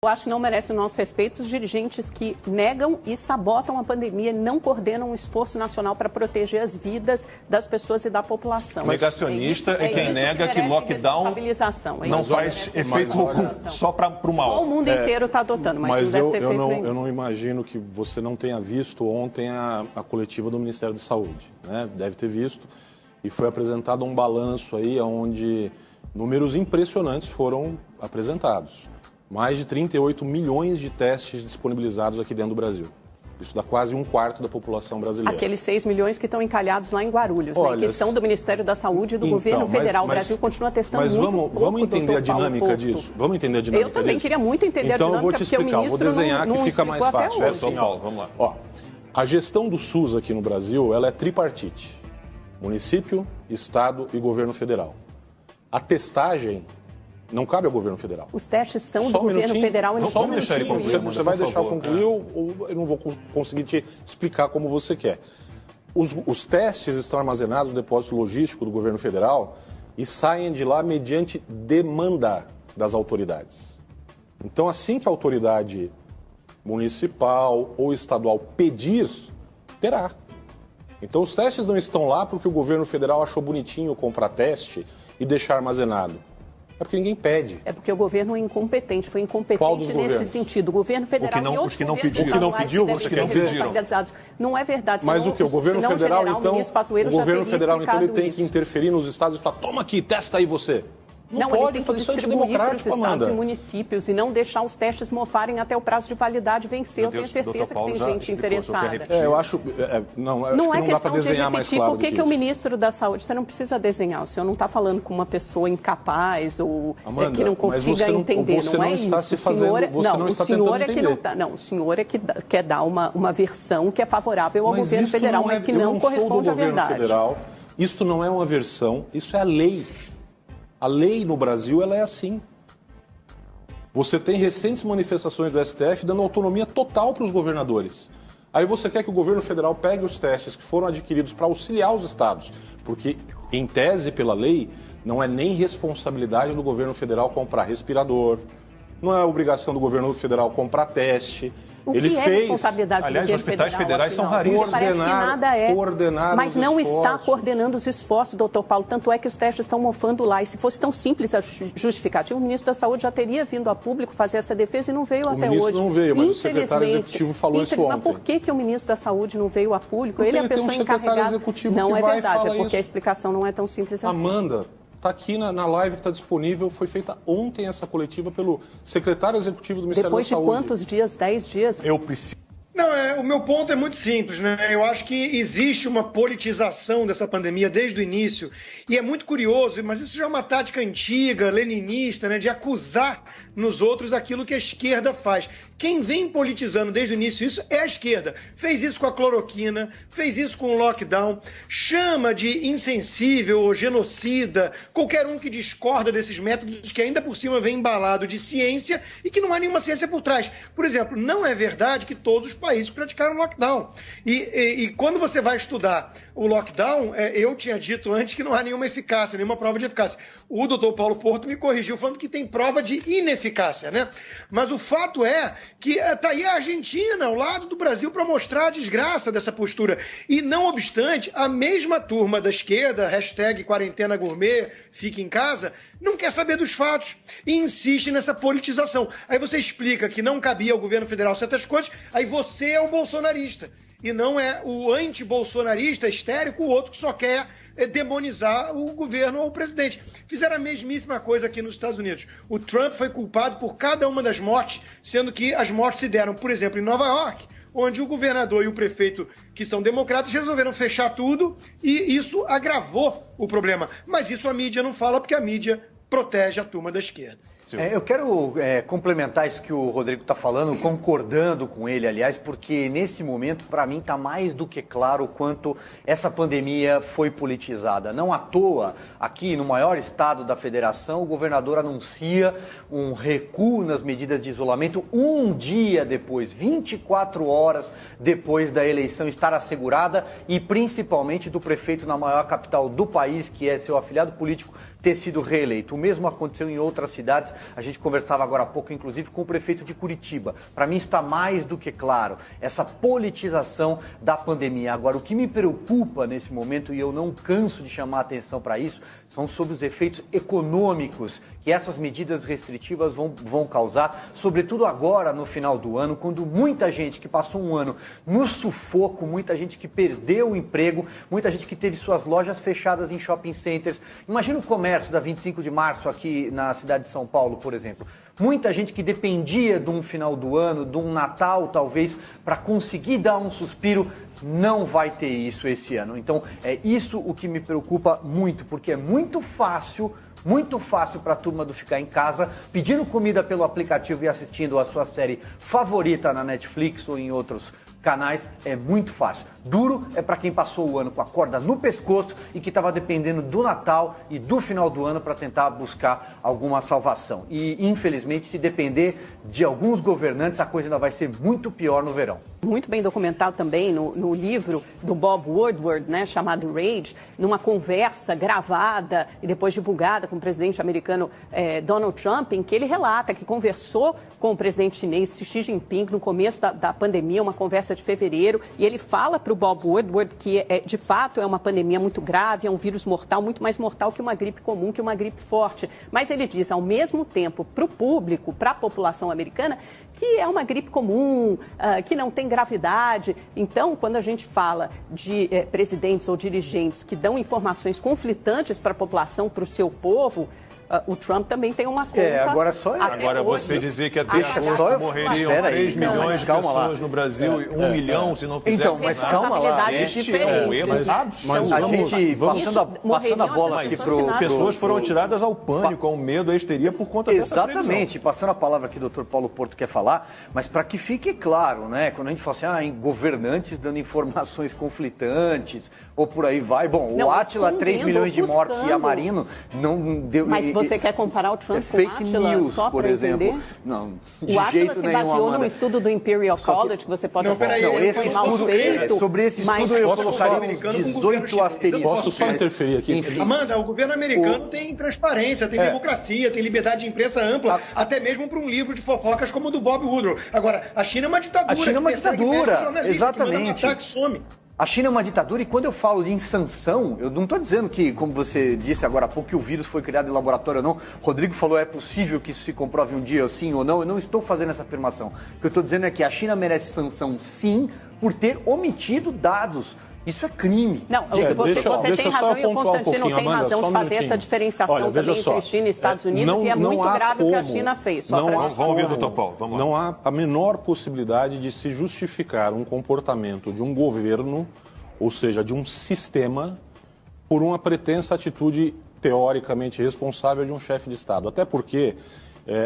Eu acho que não merece o nosso respeito os dirigentes que negam e sabotam a pandemia, não coordenam um esforço nacional para proteger as vidas das pessoas e da população. O negacionista é quem nega que lockdown não faz efeito só para o mal. Só o mundo inteiro está adotando, mas não deve ter feito eu não imagino que você não tenha visto ontem a coletiva do Ministério da Saúde, né? Deve ter visto, e foi apresentado um balanço aí onde números impressionantes foram apresentados. Mais de 38 milhões de testes disponibilizados aqui dentro do Brasil. Isso dá quase um quarto da população brasileira. Aqueles 6 milhões que estão encalhados lá em Guarulhos, né? Que são do Ministério da Saúde e do governo federal. O Brasil continua testando muito pouco. Vamos entender a dinâmica disso. Vamos entender a dinâmica disso. Eu também queria muito entender a dinâmica, então eu vou te explicar, vou desenhar que fica mais fácil. Vamos lá. Ó, a gestão do SUS aqui no Brasil, ela é tripartite. Município, Estado e governo federal. A testagem não cabe ao governo federal. Os testes são do governo federal e não só deixar ele concluir. Você vai deixar eu concluir ou eu não vou conseguir te explicar como você quer. Os testes estão armazenados no depósito logístico do governo federal e saem de lá mediante demanda das autoridades. Então, assim que a autoridade municipal ou estadual pedir, terá. Então, os testes não estão lá porque o governo federal achou bonitinho comprar teste e deixar armazenado. É porque ninguém pede. É porque o governo é incompetente, foi incompetente nesse sentido. O governo federal e outros governos o que não pediu, você quer dizer? Não é verdade. Mas o que? O governo federal, então, ele tem que interferir nos estados e falar, toma aqui, testa aí você. Não pode fazer isso antidemocrático, Amanda. Estados e municípios e não deixar os testes mofarem até o prazo de validade vencer. Eu tenho certeza que tem gente interessada. Eu acho... Não dá para desenhar mais claro Por que o ministro da Saúde... Você não precisa desenhar. O senhor não está falando com uma pessoa incapaz ou que não consiga entender. Não é isso. O senhor é que quer dar uma versão que é favorável ao governo federal, mas que não corresponde à verdade. Isto não é uma versão, isso é a lei. A lei no Brasil, ela é assim. Você tem recentes manifestações do STF dando autonomia total para os governadores. Aí você quer que o governo federal pegue os testes que foram adquiridos para auxiliar os estados, porque, em tese, pela lei, não é nem responsabilidade do governo federal comprar respirador, não é obrigação do governo federal comprar teste. Ele fez, responsabilidade aliás, os hospitais federais são raríssimos. Parece que nada mas não está coordenando os esforços, doutor Paulo. Tanto é que os testes estão mofando lá. E se fosse tão simples a justificativa, o ministro da Saúde já teria vindo a público fazer essa defesa e não veio até hoje. O ministro não veio, mas o secretário executivo falou isso ontem. Mas por que o ministro da Saúde não veio a público? Ele é a pessoa encarregada. Não é verdade, é porque a explicação não é tão simples assim. Amanda, está aqui na live que está disponível, foi feita ontem essa coletiva pelo secretário executivo do Ministério da Saúde. Depois de quantos dias? 10 dias? Eu preciso... Não, o meu ponto é muito simples, né? Eu acho que existe uma politização dessa pandemia desde o início e é muito curioso, mas isso já é uma tática antiga, leninista, né? De acusar nos outros aquilo que a esquerda faz. Quem vem politizando desde o início isso é a esquerda. Fez isso com a cloroquina, fez isso com o lockdown, chama de insensível ou genocida qualquer um que discorda desses métodos que ainda por cima vem embalado de ciência e que não há nenhuma ciência por trás. Por exemplo, não é verdade que todos os países praticaram lockdown. E quando você vai estudar o lockdown, eu tinha dito antes que não há nenhuma eficácia, nenhuma prova de eficácia. O doutor Paulo Porto me corrigiu falando que tem prova de ineficácia, né? Mas o fato é que está aí a Argentina ao lado do Brasil para mostrar a desgraça dessa postura. E não obstante, a mesma turma da esquerda, #quarentena gourmet, fique em casa, não quer saber dos fatos e insiste nessa politização. Aí você explica que não cabia ao governo federal certas coisas, aí você é o bolsonarista. E não é o anti-bolsonarista histérico, o outro que só quer demonizar o governo ou o presidente. Fizeram a mesmíssima coisa aqui nos Estados Unidos. O Trump foi culpado por cada uma das mortes, sendo que as mortes se deram, por exemplo, em Nova York, onde o governador e o prefeito, que são democratas, resolveram fechar tudo e isso agravou o problema. Mas isso a mídia não fala porque a mídia protege a turma da esquerda. Eu quero complementar isso que o Rodrigo está falando, concordando com ele, aliás, porque nesse momento, para mim, está mais do que claro o quanto essa pandemia foi politizada. Não à toa, aqui no maior estado da federação, o governador anuncia um recuo nas medidas de isolamento um dia depois, 24 horas depois da eleição estar assegurada e principalmente do prefeito na maior capital do país, que é seu afiliado político, ter sido reeleito. O mesmo aconteceu em outras cidades. A gente conversava agora há pouco, inclusive, com o prefeito de Curitiba. Para mim está mais do que claro essa politização da pandemia. Agora, o que me preocupa nesse momento, e eu não canso de chamar a atenção para isso, são sobre os efeitos econômicos que essas medidas restritivas vão causar, sobretudo agora no final do ano, quando muita gente que passou um ano no sufoco, muita gente que perdeu o emprego, muita gente que teve suas lojas fechadas em shopping centers. Imagina o comércio da 25 de março aqui na cidade de São Paulo, por exemplo. Muita gente que dependia de um final do ano, de um Natal, talvez, para conseguir dar um suspiro, não vai ter isso esse ano. Então, é isso o que me preocupa muito, porque é muito fácil para a turma do ficar em casa, pedindo comida pelo aplicativo e assistindo a sua série favorita na Netflix ou em outros canais, é muito fácil. Duro é para quem passou o ano com a corda no pescoço e que estava dependendo do Natal e do final do ano para tentar buscar alguma salvação. E, infelizmente, se depender de alguns governantes, a coisa ainda vai ser muito pior no verão. Muito bem documentado também no livro do Bob Woodward, né, chamado Rage, numa conversa gravada e depois divulgada com o presidente americano Donald Trump, em que ele relata que conversou com o presidente chinês Xi Jinping no começo da pandemia, uma conversa de fevereiro, e ele fala para o Bob Woodward que, de fato, é uma pandemia muito grave, é um vírus mortal, muito mais mortal que uma gripe comum, que uma gripe forte. Mas ele diz, ao mesmo tempo, para o público, para a população americana, que é uma gripe comum, que não tem gravidade. Então, quando a gente fala de presidentes ou dirigentes que dão informações conflitantes para a população, para o seu povo, o Trump também tem uma conta. Agora você dizer que até agosto morreriam 3 milhões de pessoas no Brasil e 1 milhão se não fizesse nada. Mas calma lá. Mas a gente, passando a bola aqui para pessoas foram tiradas ao pânico, ao medo, à histeria por conta dessa previsão. Exatamente. Passando a palavra aqui, o Dr. Paulo Porto quer falar, mas para que fique claro, né? Quando a gente fala assim, governantes dando informações conflitantes, ou por aí vai. Bom, o Átila, 3 milhões de mortes e a Marino não deu... Mas você quer comparar o Trump com o Átila news, só por para exemplo? Entender? Não, o Átila se baseou num estudo do Imperial College, que você pode... esse estudo, sobre esse estudo eu colocaria uns 18 asteriscos. Posso só interferir aqui? Enfim. Amanda, o governo americano tem transparência, tem democracia, tem liberdade de imprensa ampla, até mesmo para um livro de fofocas como o do Bob Woodward. Agora, a China é uma ditadura. A China é uma ditadura, exatamente. Matar, que some. A China é uma ditadura e quando eu falo de sanção, eu não estou dizendo que, como você disse agora há pouco, que o vírus foi criado em laboratório ou não. Rodrigo falou, é possível que isso se comprove um dia, sim ou não. Eu não estou fazendo essa afirmação. O que eu estou dizendo é que a China merece sanção, sim, por ter omitido dados. Isso é crime. Não, você tem razão e o Constantino tem razão de fazer essa diferenciação também entre China e Estados Unidos e é muito grave o que a China fez. Vamos ouvir o Dr. Paulo. Vamos lá. Não há a menor possibilidade de se justificar um comportamento de um governo, ou seja, de um sistema, por uma pretensa atitude teoricamente responsável de um chefe de Estado. Até porque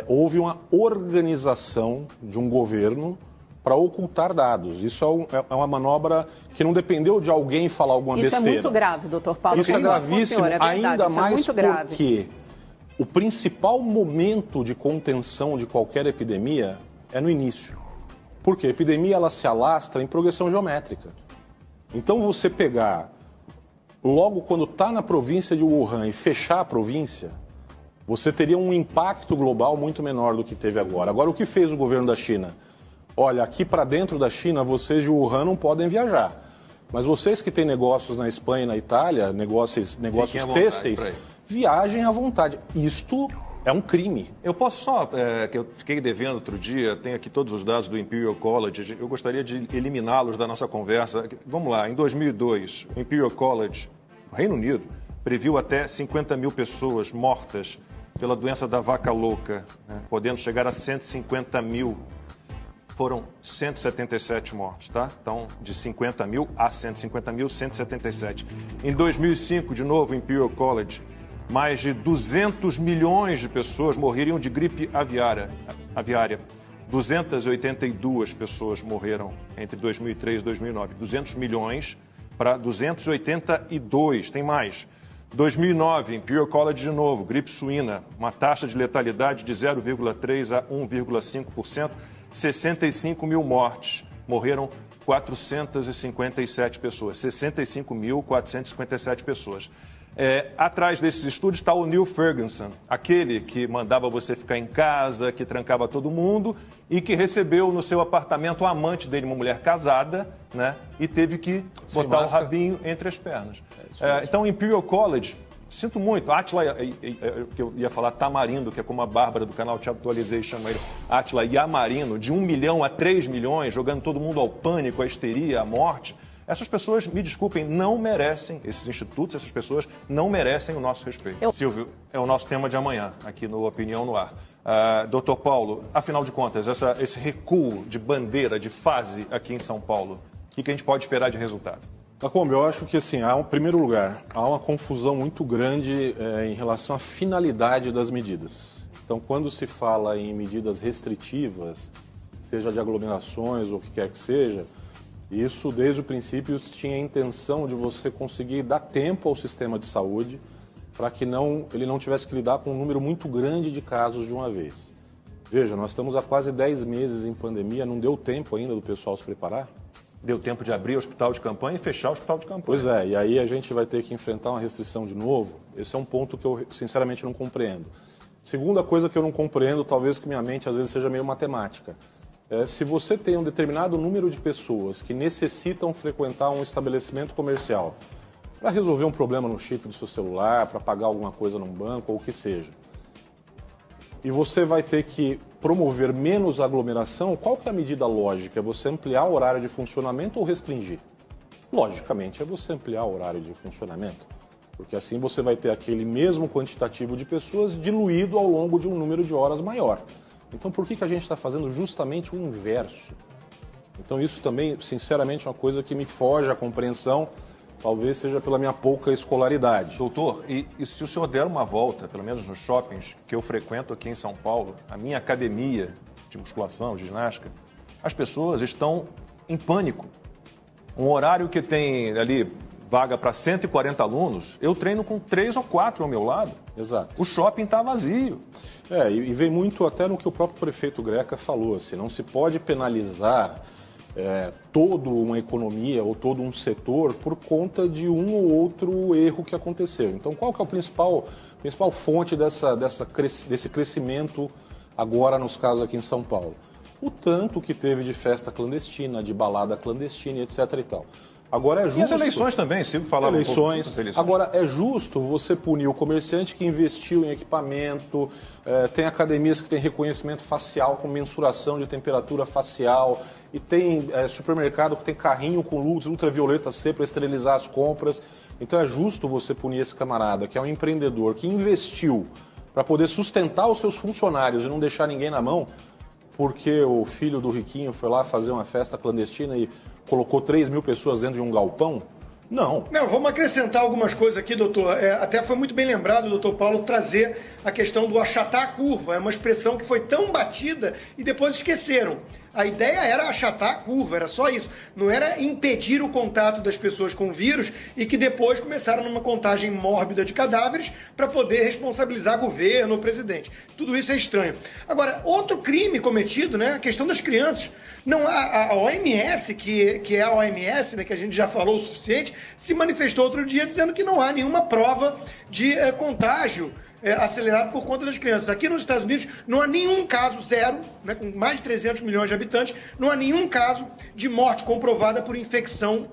houve uma organização de um governo para ocultar dados. Isso é uma manobra que não dependeu de alguém falar alguma besteira. Isso é muito grave, doutor Paulo. Isso é gravíssimo, ainda mais porque o principal momento de contenção de qualquer epidemia é no início. Porque a epidemia ela se alastra em progressão geométrica. Então você pegar, logo quando está na província de Wuhan e fechar a província, você teria um impacto global muito menor do que teve agora. Agora, o que fez o governo da China? Olha, aqui para dentro da China, vocês de Wuhan não podem viajar. Mas vocês que têm negócios na Espanha e na Itália, negócios têxteis, viajem à vontade. Isto é um crime. Eu posso só, que eu fiquei devendo outro dia, tenho aqui todos os dados do Imperial College, eu gostaria de eliminá-los da nossa conversa. Vamos lá, em 2002, o Imperial College, o Reino Unido, previu até 50 mil pessoas mortas pela doença da vaca louca, né, podendo chegar a 150 mil. Foram 177 mortes, tá? Então, de 50 mil a 150 mil, 177. Em 2005, de novo, Imperial College, mais de 200 milhões de pessoas morreriam de gripe aviária. 282 pessoas morreram entre 2003 e 2009. 200 milhões para 282, tem mais. 2009, Imperial College de novo, gripe suína, uma taxa de letalidade de 0,3% a 1,5%. 65 mil mortes, morreram 457 pessoas, 65.457 pessoas. Atrás desses estúdios está o Neil Ferguson, aquele que mandava você ficar em casa, que trancava todo mundo e que recebeu no seu apartamento o amante dele, uma mulher casada, né? E teve que botar o rabinho entre as pernas. Então, Imperial College, sinto muito, Átila, que eu ia falar Tamarindo, que é como a Bárbara do canal Te Atualizei chama ele, Átila Yamarino, de 1 milhão a 3 milhões, jogando todo mundo ao pânico, à histeria, à morte. Essas pessoas, me desculpem, não merecem, esses institutos, essas pessoas não merecem o nosso respeito. Silvio, é o nosso tema de amanhã, aqui no Opinião no Ar. Doutor Paulo, afinal de contas, esse recuo de bandeira, de fase aqui em São Paulo, o que a gente pode esperar de resultado? Lacombe, eu acho que, assim, em primeiro lugar, há uma confusão muito grande em relação à finalidade das medidas. Então, quando se fala em medidas restritivas, seja de aglomerações ou o que quer que seja, isso, desde o princípio, tinha a intenção de você conseguir dar tempo ao sistema de saúde para que ele não tivesse que lidar com um número muito grande de casos de uma vez. Veja, nós estamos há quase 10 meses em pandemia, não deu tempo ainda do pessoal se preparar? Deu tempo de abrir o hospital de campanha e fechar o hospital de campanha. Pois é, e aí a gente vai ter que enfrentar uma restrição de novo. Esse é um ponto que eu, sinceramente, não compreendo. Segunda coisa que eu não compreendo, talvez que minha mente às vezes seja meio matemática. Se você tem um determinado número de pessoas que necessitam frequentar um estabelecimento comercial para resolver um problema no chip do seu celular, para pagar alguma coisa num banco ou o que seja, e você vai ter que promover menos aglomeração, qual que é a medida lógica? É você ampliar o horário de funcionamento ou restringir? Logicamente, é você ampliar o horário de funcionamento, porque assim você vai ter aquele mesmo quantitativo de pessoas diluído ao longo de um número de horas maior. Então, por que a gente está fazendo justamente o inverso? Então, isso também, sinceramente, é uma coisa que me foge à compreensão, talvez seja pela minha pouca escolaridade. Doutor, e se o senhor der uma volta, pelo menos nos shoppings que eu frequento aqui em São Paulo, a minha academia de musculação, de ginástica, as pessoas estão em pânico. Um horário que tem ali vaga para 140 alunos, eu treino com 3 ou 4 ao meu lado. Exato. O shopping está vazio. E vem muito até no que o próprio prefeito Greca falou, assim, não se pode penalizar toda uma economia ou todo um setor por conta de um ou outro erro que aconteceu. Então, qual que é a principal fonte desse crescimento agora nos casos aqui em São Paulo? O tanto que teve de festa clandestina, de balada clandestina, etc. e tal. Agora é justo... E as eleições também, Silvio falava eleições. Um pouco Agora, é justo você punir o comerciante que investiu em equipamento, tem academias que têm reconhecimento facial com mensuração de temperatura facial, e tem supermercado que tem carrinho com luz ultravioleta C para esterilizar as compras. Então é justo você punir esse camarada, que é um empreendedor, que investiu para poder sustentar os seus funcionários e não deixar ninguém na mão, porque o filho do riquinho foi lá fazer uma festa clandestina e colocou 3 mil pessoas dentro de um galpão? Não. Vamos acrescentar algumas coisas aqui, doutor. Até foi muito bem lembrado, doutor Paulo, trazer a questão do achatar a curva. É uma expressão que foi tão batida e depois esqueceram. A ideia era achatar a curva, era só isso. Não era impedir o contato das pessoas com o vírus e que depois começaram numa contagem mórbida de cadáveres para poder responsabilizar governo ou presidente. Tudo isso é estranho. Agora, outro crime cometido, né, a questão das crianças. Não, a OMS, que é a OMS, né, que a gente já falou o suficiente, se manifestou outro dia dizendo que não há nenhuma prova de contágio acelerado por conta das crianças. Aqui nos Estados Unidos não há nenhum caso, zero, né, com mais de 300 milhões de habitantes, não há nenhum caso de morte comprovada por infecção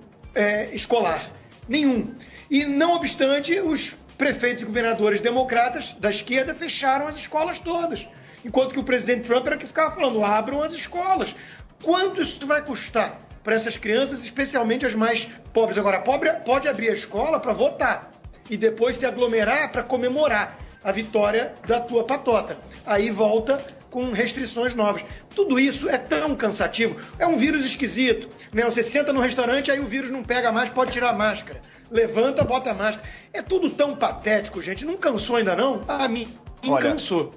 escolar. Nenhum. E, não obstante, os prefeitos e governadores democratas da esquerda fecharam as escolas todas. Enquanto que o presidente Trump era que ficava falando, abram as escolas. Quanto isso vai custar para essas crianças, especialmente as mais pobres? Agora, a pobre pode abrir a escola para votar e depois se aglomerar para comemorar a vitória da tua patota. Aí volta com restrições novas. Tudo isso é tão cansativo. É um vírus esquisito, né? Você senta no restaurante, aí o vírus não pega mais, pode tirar a máscara. Levanta, bota a máscara. É tudo tão patético, gente. Não cansou ainda não? A mim cansou.